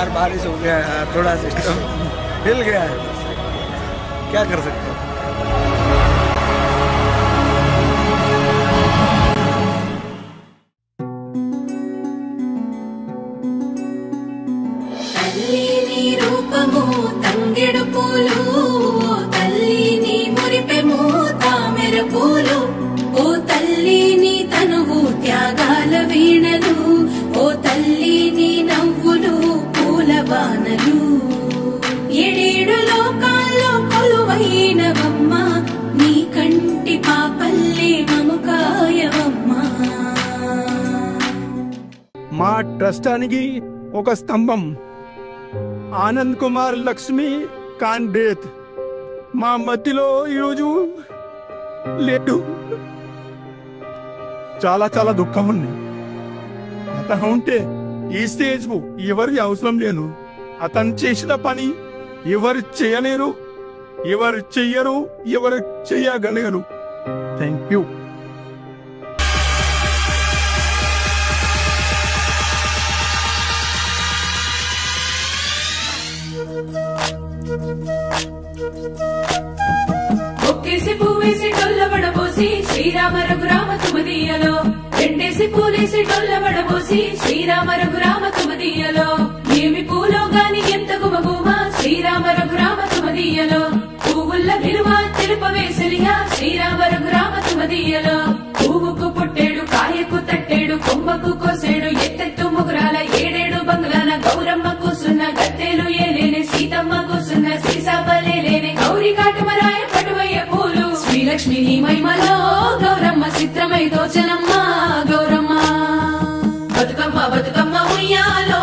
यार बारिश हो गया यार, थोड़ा सिस्टम हिल गया है, क्या कर सकते हैं। ఏడేడు లోకాల్లో కొలువైనవమ్మ నీ కంటి పాపల్లే మముకాయవమ్మ. మా ట్రస్టానికి ఒక స్తంభం ఆనంద్ కుమార్ లక్ష్మి కాన్బేత్ మా మధ్యలో ఈరోజు లేదు. చాలా చాలా దుఃఖం ఉంది. అతను ఉంటే ఈ స్టేజ్ ఎవరి అవసరం లేదు. అతను చేసిన పని ఎవరు చేయలేరు, ఎవరు చెయ్యరు, ఎవరు చెయ్యగలరు. Thank you. ఒక్కేసి పువ్వేసి డొల్లబడబోసి శ్రీరామ రఘురామ తుమదీయలో, రెండేసి పూలేసి డొల్లబడబోసి శ్రీరామ రఘురామ తుమదీయలో. ఏమి పూలో గాని ఎంత గుమగుమ శ్రీరామ రఘురామ తుమదీయలో. పువ్వుల్ల విలువ తెలుపవేసలిగా శ్రీరామ రఘురామ తుమదీయలో. పువ్వుకు పుట్టేడు, కాయకు తట్టేడు, కొమ్మకు కోసేడు, ఎత్తెత్తు ముగురాల ఏడేడు బంగ్లాల గౌరమ్మ కూసున్న, గత్తెలు ఏలేని సీతమ్మ కూసున్న, సీసాబలేని గౌరీ కాటుమరాయ పటువయ్య పూలు. శ్రీలక్ష్మి నీ మహిమలో గౌరమ్మ చిత్రమై దోచనమ్మ గౌరమ్మ. బతుకమ్మ బతుకమ్మ ఉయ్యాలో